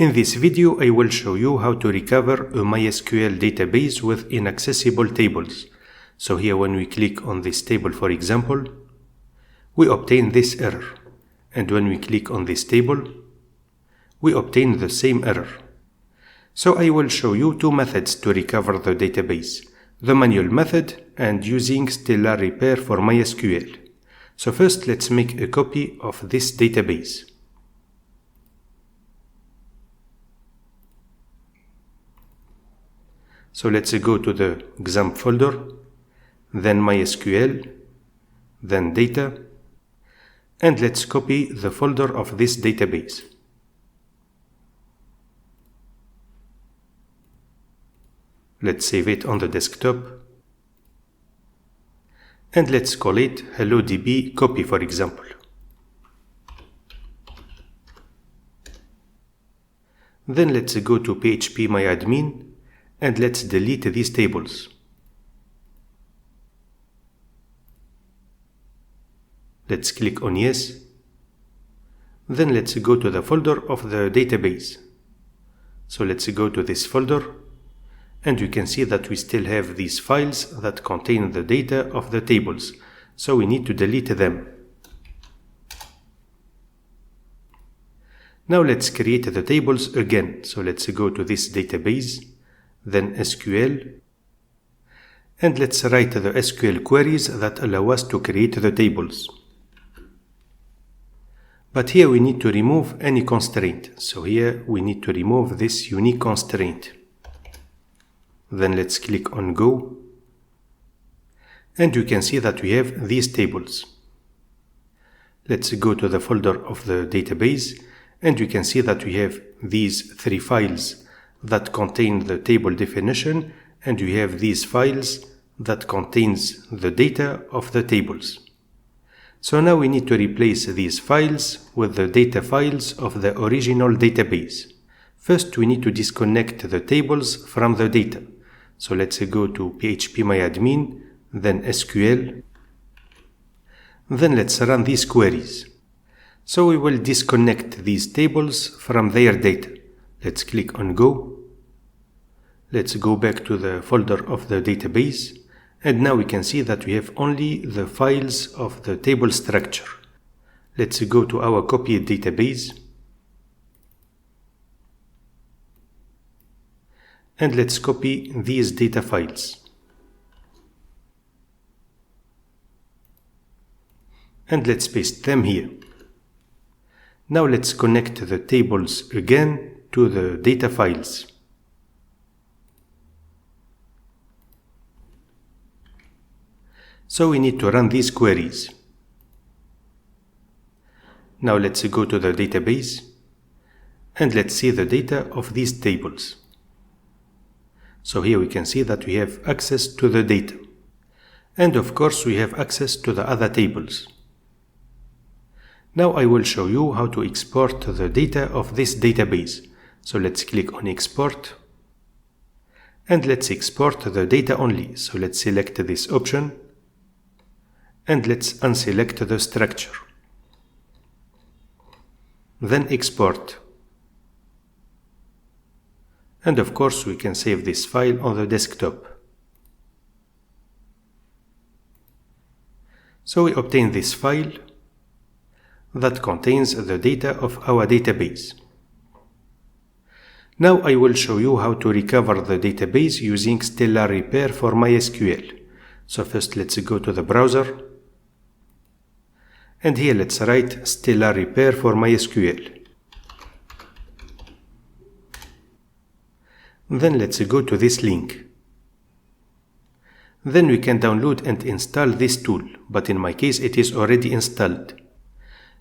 In this video, I will show you how to recover a MySQL database with inaccessible tables. So here when we click on this table, for example, we obtain this error. And when we click on this table, we obtain the same error. So I will show you two methods to recover the database: the manual method and using Stellar Repair for MySQL. So first, let's make a copy of this database. So let's go to the exam folder, then MySQL, then Data, and let's copy the folder of this database. Let's save it on the desktop. And let's call it HelloDB copy, for example. Then let's go to phpMyAdmin and let's delete these tables. Let's click on yes. Then let's go to the folder of the database. So let's go to this folder. And you can see that we still have these files that contain the data of the tables, so we need to delete them. Now let's create the tables again. So let's go to this database, then SQL, and let's write the SQL queries that allow us to create the tables. But here we need to remove any constraint. So here we need to remove this unique constraint. Then let's click on Go. And you can see that we have these tables. Let's go to the folder of the database. And you can see that we have these three files that contain the table definition. And we have these files that contains the data of the tables. So now we need to replace these files with the data files of the original database. First, we need to disconnect the tables from the data. So let's go to phpMyAdmin, then SQL. Then let's run these queries. So we will disconnect these tables from their data. Let's click on Go. Let's go back to the folder of the database. And now we can see that we have only the files of the table structure. Let's go to our copied database. And let's copy these data files. And let's paste them here. Now let's connect the tables again to the data files. So we need to run these queries. Now let's go to the database and let's see the data of these tables. So here we can see that we have access to the data. And of course we have access to the other tables. Now I will show you how to export the data of this database. So let's click on Export. And let's export the data only. So let's select this option. And let's unselect the structure. Then Export. And of course we can save this file on the desktop. So we obtain this file that contains the data of our database. Now I will show you how to recover the database using Stellar Repair for MySQL. So first let's go to the browser. And here let's write Stellar Repair for MySQL. Then let's go to this link. Then we can download and install this tool, but in my case it is already installed.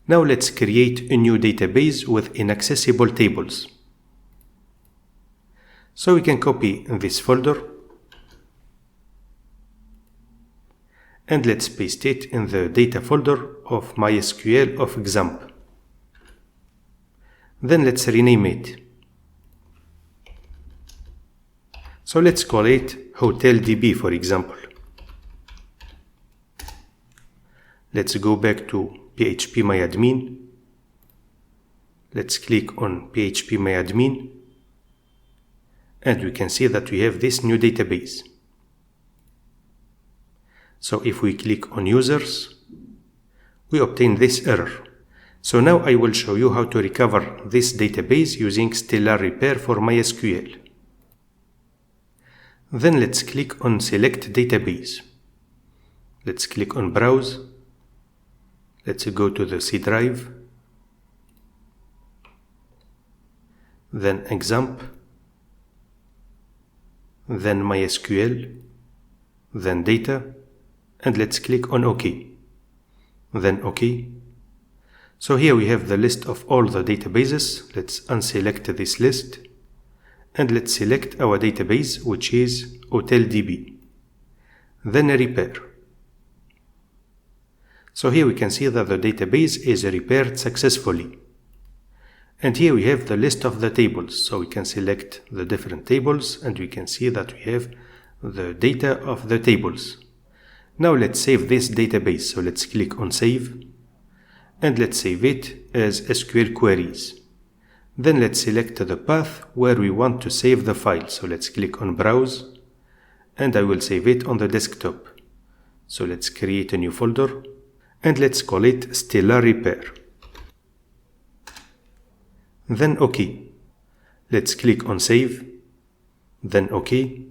Now let's create a new database with inaccessible tables. So we can copy this folder and let's paste it in the data folder of MySQL of example. Then let's rename it. So let's call it HotelDB, for example. Let's go back to phpMyAdmin. Let's click on phpMyAdmin, and we can see that we have this new database. So if we click on users, we obtain this error. So now I will show you how to recover this database using Stellar Repair for MySQL. Then let's click on Select Database. Let's click on Browse. Let's go to the C drive. Then Examp. Then MySQL. Then Data. And let's click on OK. Then OK. So here we have the list of all the databases. Let's unselect this list. And let's select our database, which is HotelDB. Then Repair. So here we can see that the database is repaired successfully. And here we have the list of the tables. So we can select the different tables and we can see that we have the data of the tables. Now let's save this database. So let's click on Save. And let's save it as SQL queries. Then let's select the path where we want to save the file. So let's click on Browse. And I will save it on the desktop. So let's create a new folder. And let's call it Stellar Repair. Then OK. Let's click on Save. Then OK.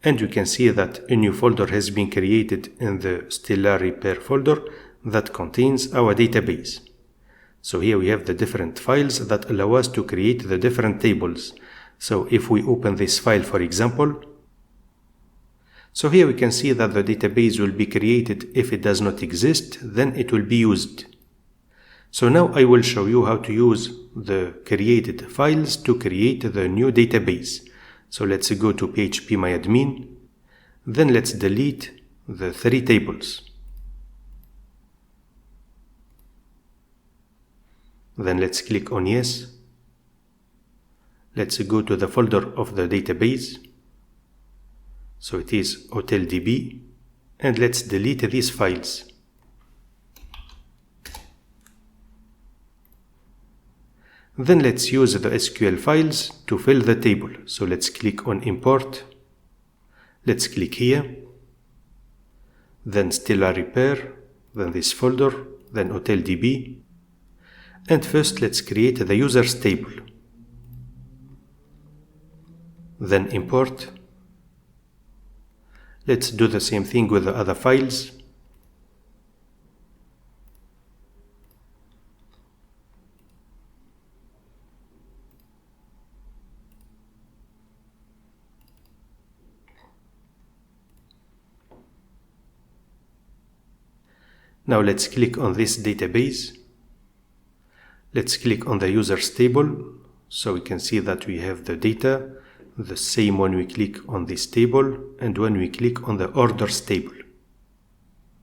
And you can see that a new folder has been created in the Stellar Repair folder that contains our database. So here we have the different files that allow us to create the different tables. So if we open this file, for example, so here we can see that the database will be created. If it does not exist, then it will be used. So now I will show you how to use the created files to create the new database. So let's go to phpMyAdmin. Then let's delete the 3 tables. Then let's click on Yes. Let's go to the folder of the database. So it is HotelDB. And let's delete these files. Then let's use the SQL files to fill the table. So let's click on Import. Let's click here. Then Stellar Repair. Then this folder. Then HotelDB. And first let's create the users table. Then import. Let's do the same thing with the other files. Now let's click on this database. Let's click on the users table, so we can see that we have the data, the same when we click on this table and when we click on the orders table.